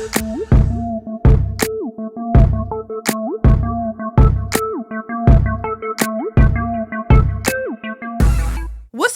What's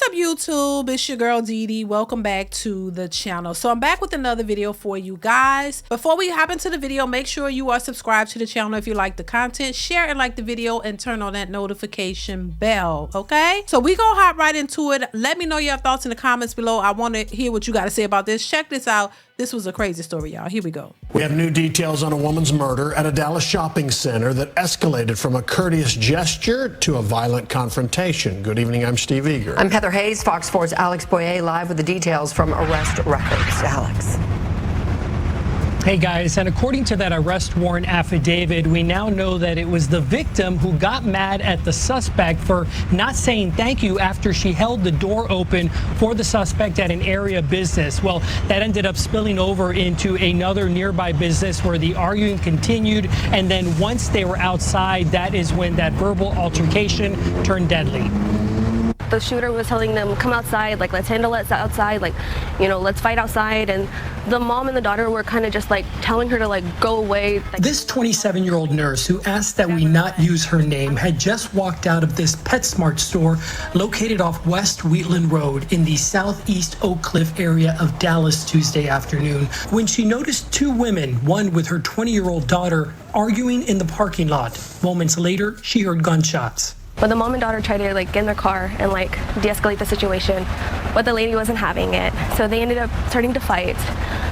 up, YouTube? It's your girl DeeDee. Welcome back to the channel. So I'm back with another video for you guys. Before we hop into the video, make sure you are subscribed to the channel if you like the content. Share and like the video and turn on that notification bell, okay? So we gonna hop right into it. Let me know your thoughts in the comments below. I want to hear what you got to say about this. Check this out. This was a crazy story, y'all. Here we go. We have new details on a woman's murder at a Dallas shopping center that escalated from a courteous gesture to a violent confrontation. Good evening, I'm Steve Eager. I'm Heather Hayes, Fox 4's Alex Boyer, live with the details from Arrest Records. Alex. Hey guys, and according to that arrest warrant affidavit, we now know that it was the victim who got mad at the suspect for not saying thank you after she held the door open for the suspect at an area business. Well, that ended up spilling over into another nearby business where the arguing continued, and then once they were outside, that is when that verbal altercation turned deadly. The shooter was telling them, come outside, like, let's handle it outside, like, you know, let's fight outside. And the mom and the daughter were kind of just like telling her to like go away. This 27-year-old nurse who asked that we not use her name had just walked out of this PetSmart store located off West Wheatland Road in the southeast Oak Cliff area of Dallas Tuesday afternoon when she noticed two women, one with her 20-year-old daughter, arguing in the parking lot. Moments later, she heard gunshots. But the mom and daughter tried to like get in their car and like de-escalate the situation, but the lady wasn't having it. So they ended up starting to fight.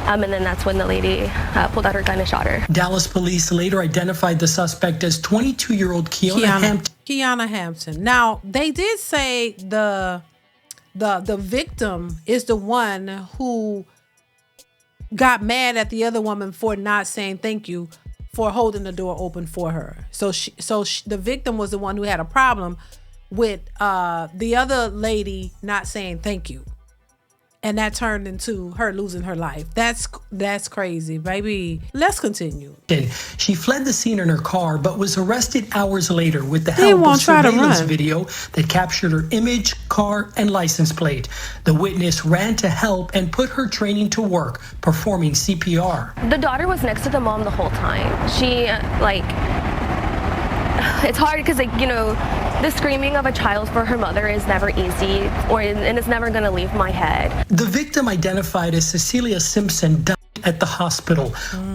And then that's when the lady pulled out her gun and shot her. Dallas police later identified the suspect as 22-year-old Kiana Hampton. Now, they did say the victim is the one who got mad at the other woman for not saying thank you for holding the door open for her. So the victim was the one who had a problem with the other lady not saying thank you. And that turned into her losing her life. That's crazy, baby. Let's continue. She fled the scene in her car, but was arrested hours later with the help of surveillance video that captured her image, car, and license plate. The witness ran to help and put her training to work, performing CPR. The daughter was next to the mom the whole time. She, it's hard because, like, you know, the screaming of a child for her mother is never easy, and it's never going to leave my head. The victim, identified as Cecilia Simpson, died at the hospital.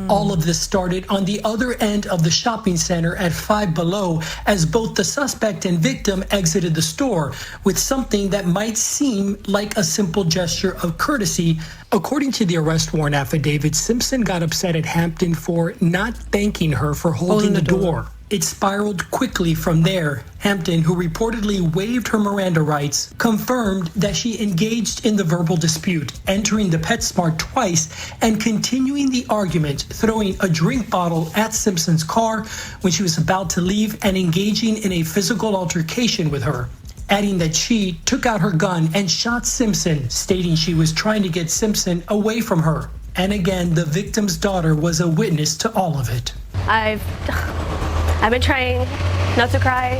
All of this started on the other end of the shopping center at Five Below as both the suspect and victim exited the store with something that might seem like a simple gesture of courtesy. According to the arrest warrant affidavit, Simpson got upset at Hampton for not thanking her for holding the door. It spiraled quickly from there. Hampton, who reportedly waived her Miranda rights, confirmed that she engaged in the verbal dispute, entering the PetSmart twice and continuing the argument, throwing a drink bottle at Simpson's car when she was about to leave and engaging in a physical altercation with her, adding that she took out her gun and shot Simpson, stating she was trying to get Simpson away from her. And again, the victim's daughter was a witness to all of it. I've been trying not to cry,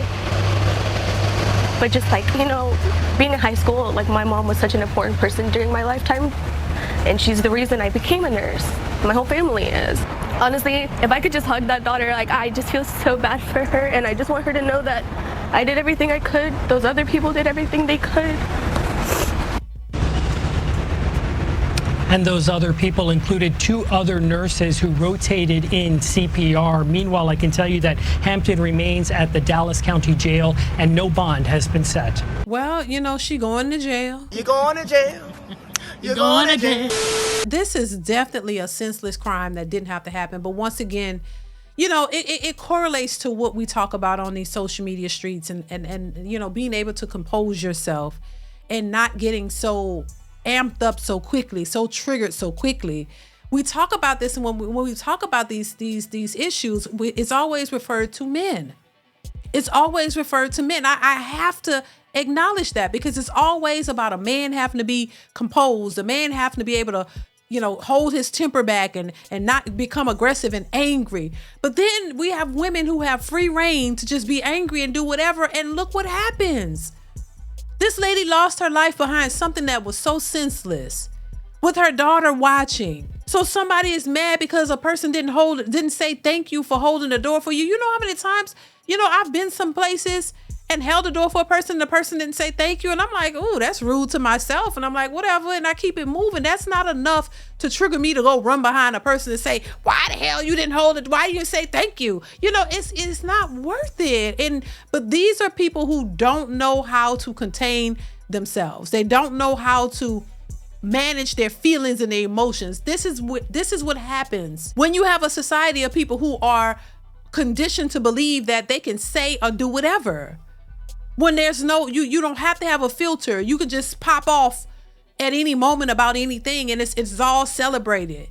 but just like, you know, being in high school, like my mom was such an important person during my lifetime, and she's the reason I became a nurse. My whole family is. Honestly, if I could just hug that daughter, like, I just feel so bad for her, and I just want her to know that I did everything I could. Those other people did everything they could. And those other people included two other nurses who rotated in CPR. Meanwhile, I can tell you that Hampton remains at the Dallas County Jail and no bond has been set. Well, you know, she going to jail. You going to jail. You're going to jail. This is definitely a senseless crime that didn't have to happen. But once again, you know, it correlates to what we talk about on these social media streets and you know, being able to compose yourself and not getting so amped up so quickly, so triggered so quickly. We talk about this, and when we talk about these issues, it's always referred to men. It's always referred to men. I have to acknowledge that, because it's always about a man having to be composed, a man having to be able to, you know, hold his temper back and not become aggressive and angry. But then we have women who have free reign to just be angry and do whatever, and look what happens. This lady lost her life behind something that was so senseless, with her daughter watching. So somebody is mad because a person didn't say thank you for holding the door for you. You know how many times, I've been some places and held the door for a person and the person didn't say thank you. And I'm like, ooh, that's rude to myself. And I'm like, whatever. And I keep it moving. That's not enough to trigger me to go run behind a person and say, why the hell you didn't hold it? Why you didn't say thank you? It's not worth it. But these are people who don't know how to contain themselves. They don't know how to manage their feelings and their emotions. This is what happens when you have a society of people who are conditioned to believe that they can say or do whatever. When there's you don't have to have a filter. You can just pop off at any moment about anything and it's all celebrated.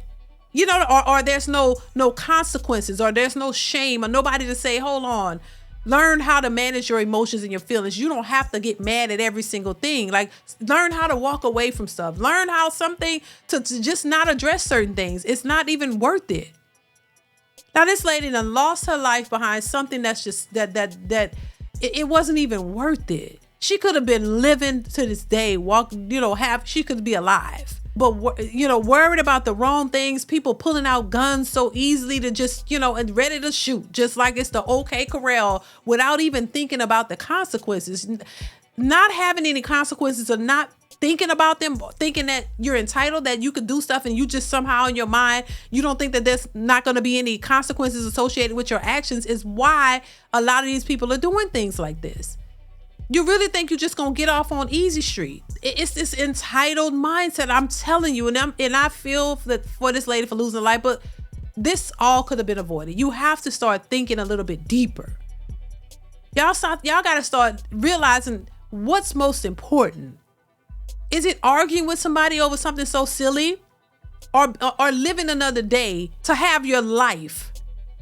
Or there's no consequences, or there's no shame, or nobody to say, hold on. Learn how to manage your emotions and your feelings. You don't have to get mad at every single thing. Like, learn how to walk away from stuff. Learn how something to just not address certain things. It's not even worth it. Now, this lady done lost her life behind something that's just that it wasn't even worth it. She could have been living to this day, she could be alive. But, worried about the wrong things, people pulling out guns so easily to just, and ready to shoot, just like it's the OK Corral, without even thinking about the consequences. Not having any consequences, or not thinking about them, thinking that you're entitled, that you could do stuff, and you just somehow in your mind, you don't think that there's not going to be any consequences associated with your actions, is why a lot of these people are doing things like this. You really think you're just going to get off on easy street. It's this entitled mindset, I'm telling you. And I feel that for this lady for losing life, but this all could have been avoided. You have to start thinking a little bit deeper. Y'all got to start realizing what's most important. Is it arguing with somebody over something so silly, or living another day to have your life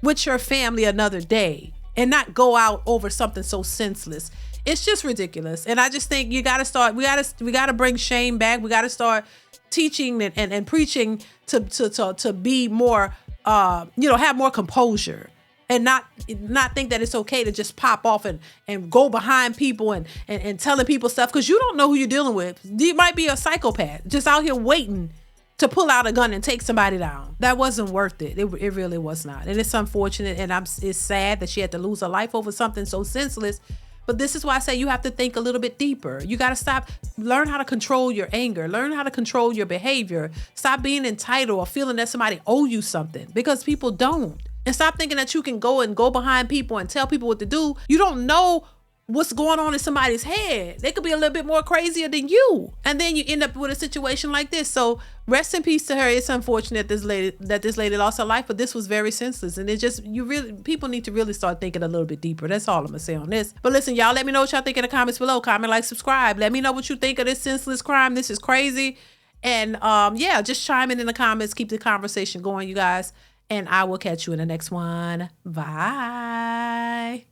with your family another day and not go out over something so senseless? It's just ridiculous. And I just think we got to bring shame back. We got to start teaching and preaching to be more, have more composure, and not think that it's okay to just pop off and go behind people and telling people stuff, because you don't know who you're dealing with. You might be a psychopath just out here waiting to pull out a gun and take somebody down. That wasn't worth it. It really was not. And it's unfortunate, and it's sad that she had to lose her life over something so senseless. But this is why I say you have to think a little bit deeper. You got to learn how to control your anger, learn how to control your behavior. Stop being entitled or feeling that somebody owe you something, because people don't. And stop thinking that you can go behind people and tell people what to do. You don't know what's going on in somebody's head. They could be a little bit more crazier than you. And then you end up with a situation like this. So rest in peace to her. It's unfortunate that this lady lost her life, but this was very senseless. And people need to really start thinking a little bit deeper. That's all I'm gonna say on this. But listen, y'all, let me know what y'all think in the comments below. Comment, like, subscribe. Let me know what you think of this senseless crime. This is crazy. And just chime in the comments. Keep the conversation going, you guys. And I will catch you in the next one. Bye.